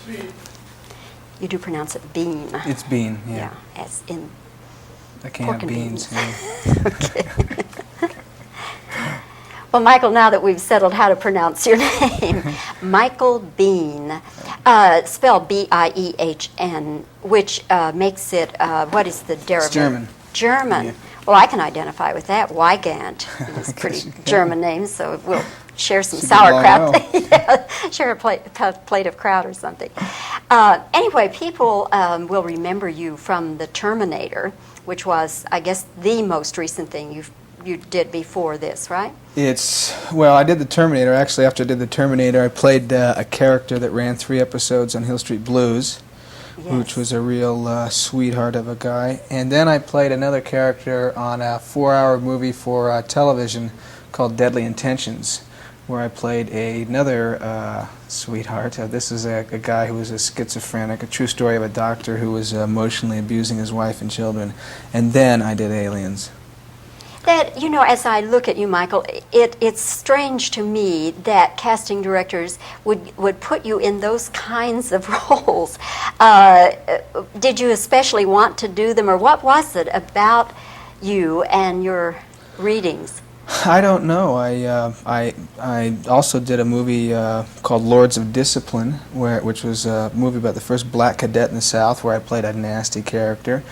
You do pronounce it Biehn. It's Biehn, yeah. Yeah, as in A can pork of and beans. beans. Okay. Well, Michael, now that we've settled how to pronounce your name, Michael Biehn, spelled B-I-E-H-N, which makes it, what is the derivative? It's German. German. Yeah. Well, I can identify with that. Wygant. It's a pretty German name, so we'll share some Should get along sauerkraut. well. Yeah, share a plate of kraut or something. Anyway, people will remember you from The Terminator, which was, I guess, the most recent thing you did before this, right? Well, I did The Terminator. Actually, after I did The Terminator, I played a character that ran 3 episodes on Hill Street Blues, which was a real sweetheart of a guy. And then I played another character on a 4-hour movie for television called Deadly Intentions, where I played another sweetheart. This is a guy who was a schizophrenic, a true story of a doctor who was emotionally abusing his wife and children. And then I did Aliens. That, you know, as I look at you, Michael, it's strange to me that casting directors would put you in those kinds of roles. Did you especially want to do them, or what was it about you and your readings? I don't know. I also did a movie called Lords of Discipline, which was a movie about the first black cadet in the South, where I played a nasty character.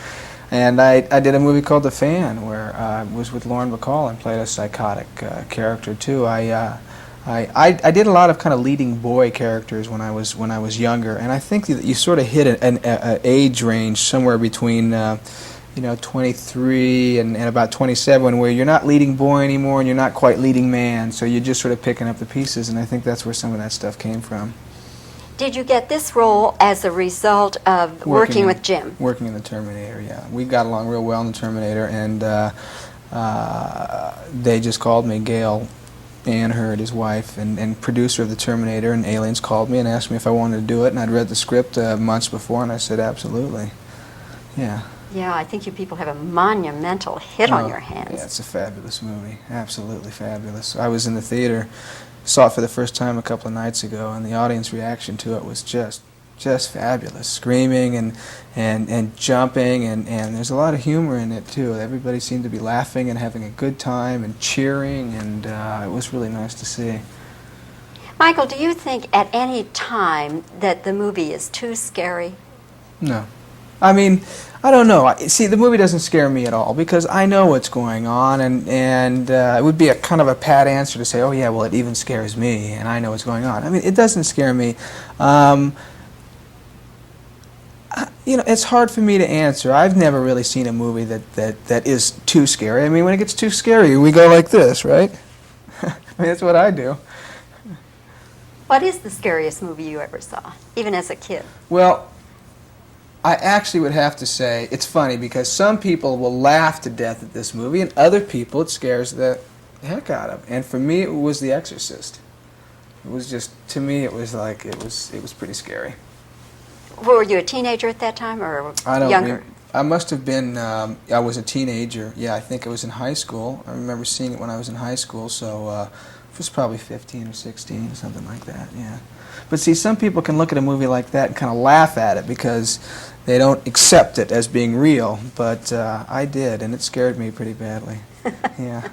And I did a movie called The Fan, where I was with Lauren Bacall and played a psychotic character too. I did a lot of kind of leading boy characters when I was younger, and I think that you sort of hit an age range somewhere between 23 and about 27, where you're not leading boy anymore and you're not quite leading man, so you're just sort of picking up the pieces, and I think that's where some of that stuff came from. Did you get this role as a result of working with Jim? Working in The Terminator, yeah. We got along real well in The Terminator, and they just called me. Gail Ann Hurd, his wife, and producer of The Terminator and Aliens, called me and asked me if I wanted to do it, and I'd read the script months before, and I said absolutely. Yeah. Yeah, I think you people have a monumental hit on your hands. Yeah, it's a fabulous movie. Absolutely fabulous. I was in the theater, saw it for the first time a couple of nights ago, and the audience reaction to it was just fabulous. Screaming and jumping, and there's a lot of humor in it too. Everybody seemed to be laughing and having a good time and cheering, and it was really nice to see. Michael, do you think at any time that the movie is too scary? No. I mean, I don't know. See, the movie doesn't scare me at all because I know what's going on, and it would be a kind of a pat answer to say, oh yeah, well it even scares me, and I know what's going on. I mean, it doesn't scare me. It's hard for me to answer. I've never really seen a movie that is too scary. I mean, when it gets too scary, we go like this, right? I mean, that's what I do. What is the scariest movie you ever saw, even as a kid? Well, I actually would have to say, it's funny because some people will laugh to death at this movie, and other people it scares the heck out of. And for me, it was The Exorcist. It was just, to me, it was like, it was pretty scary. Were you a teenager at that time, or younger? I must have been, I was a teenager. Yeah, I think I was in high school. I remember seeing it when I was in high school, so it was probably 15 or 16, something like that, yeah. But see, some people can look at a movie like that and kind of laugh at it because they don't accept it as being real, but I did, and it scared me pretty badly. Yeah.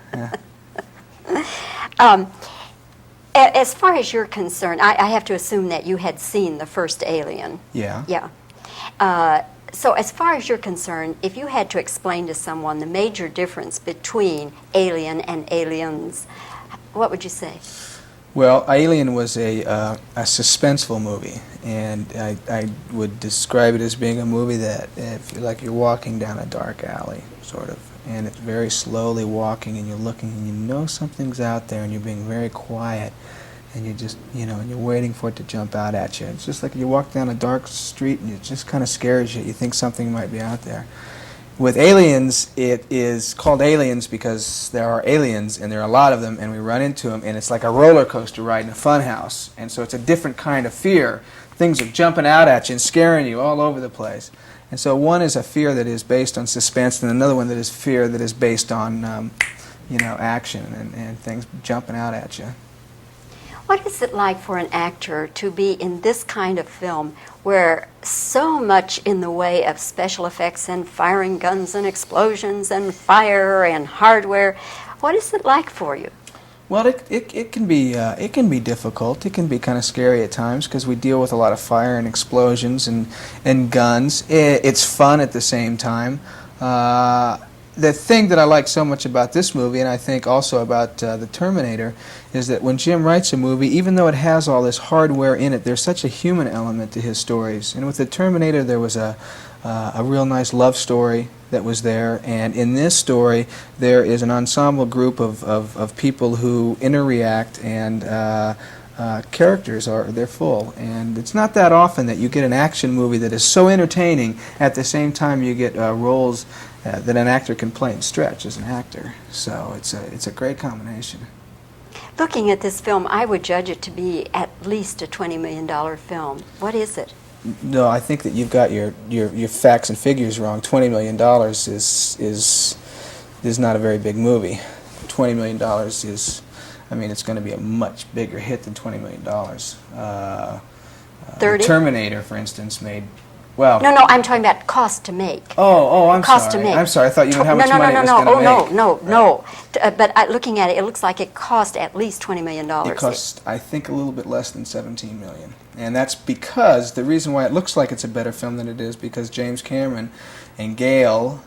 As far as you're concerned, I have to assume that you had seen the first Alien. Yeah. Yeah. So as far as you're concerned, if you had to explain to someone the major difference between Alien and Aliens, what would you say? Well, Alien was a suspenseful movie, and I would describe it as being a movie that, like you're walking down a dark alley, sort of, and it's very slowly walking, and you're looking, and you know something's out there, and you're being very quiet, and you just, and you're waiting for it to jump out at you. It's just like you walk down a dark street, and it just kind of scares you. You think something might be out there. With Aliens, it is called Aliens because there are aliens, and there are a lot of them, and we run into them, and it's like a roller coaster ride in a fun house, and so it's a different kind of fear. Things are jumping out at you and scaring you all over the place. And so one is a fear that is based on suspense, and another one that is fear that is based on, action and things jumping out at you. What is it like for an actor to be in this kind of film where so much in the way of special effects and firing guns and explosions and fire and hardware? What is it like for you? Well, it can be difficult. It can be kind of scary at times because we deal with a lot of fire and explosions and guns. It's fun at the same time. The thing that I like so much about this movie, and I think also about the Terminator, is that when Jim writes a movie, even though it has all this hardware in it, there's such a human element to his stories. And with the Terminator, there was a real nice love story that was there, and in this story there is an ensemble group of people who interact, and characters they're full, and it's not that often that you get an action movie that is so entertaining at the same time you get roles that an actor can play and stretch as an actor. So it's a great combination. Looking at this film, I would judge it to be at least a $20 million film. What is it? No, I think that you've got your facts and figures wrong. $20 million is not a very big movie. $20 million is, I mean, it's going to be a much bigger hit than $20 million. 30? Terminator, for instance, made, well... No, I'm talking about cost to make. I'm cost sorry. to make. I'm sorry. I thought you meant how much money it was going to make. No. But looking at it, it looks like it cost at least $20 million. It cost, I think, a little bit less than $17 million. And that's because, the reason why it looks like it's a better film than it is, because James Cameron and Gale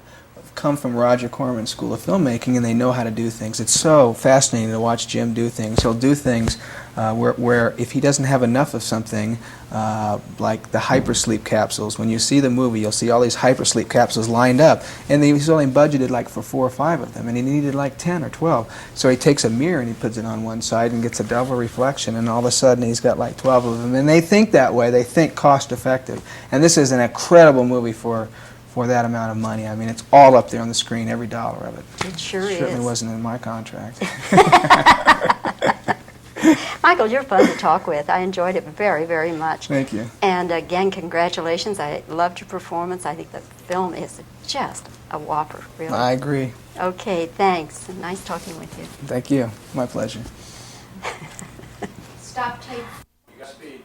come from Roger Corman's School of Filmmaking, and they know how to do things. It's so fascinating to watch Jim do things. He'll do things where if he doesn't have enough of something, like the hypersleep capsules, when you see the movie, you'll see all these hypersleep capsules lined up, and he's only budgeted like for 4 or 5 of them, and he needed like 10 or 12. So he takes a mirror and he puts it on one side and gets a double reflection, and all of a sudden he's got like 12 of them. And they think that way. They think cost effective. And this is an incredible movie for that amount of money. I mean, it's all up there on the screen, every dollar of it. It sure is. Certainly wasn't in my contract. Michael, you're fun to talk with. I enjoyed it very, very much. Thank you. And again, congratulations. I loved your performance. I think the film is just a whopper, really. I agree. Okay, thanks. Nice talking with you. Thank you. My pleasure. Stop tape. You got speed.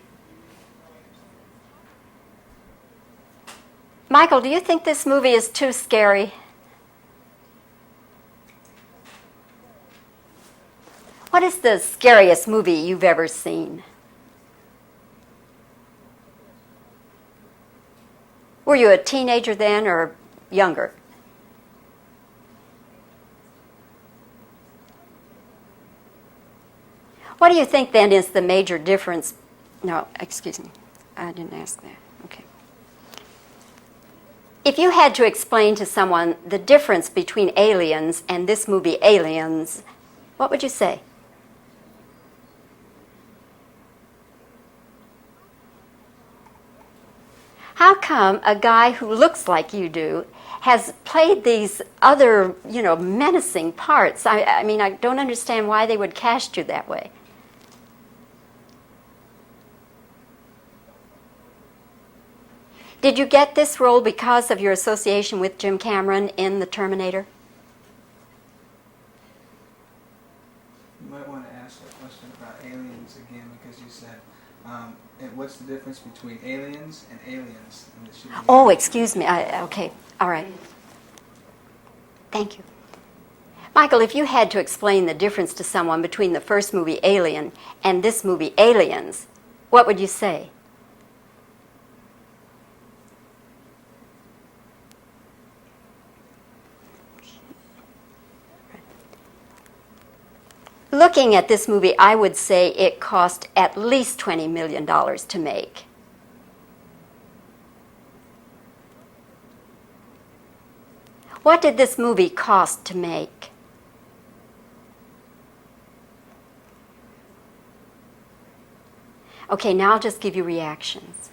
Michael, do you think this movie is too scary? What is the scariest movie you've ever seen? Were you a teenager then or younger? What do you think then is the major difference? No, excuse me. I didn't ask that. Okay. If you had to explain to someone the difference between Aliens and this movie Aliens, what would you say? How come a guy who looks like you do has played these other, menacing parts? I mean, I don't understand why they would cast you that way. Did you get this role because of your association with Jim Cameron in The Terminator? You might want to ask that question about Aliens again, because you said, and what's the difference between Aliens and Aliens? And it should be Oh, excuse me. Okay, all right. Thank you. Michael, if you had to explain the difference to someone between the first movie Alien and this movie Aliens, what would you say? Looking at this movie, I would say it cost at least $20 million to make. What did this movie cost to make? Okay, now I'll just give you reactions.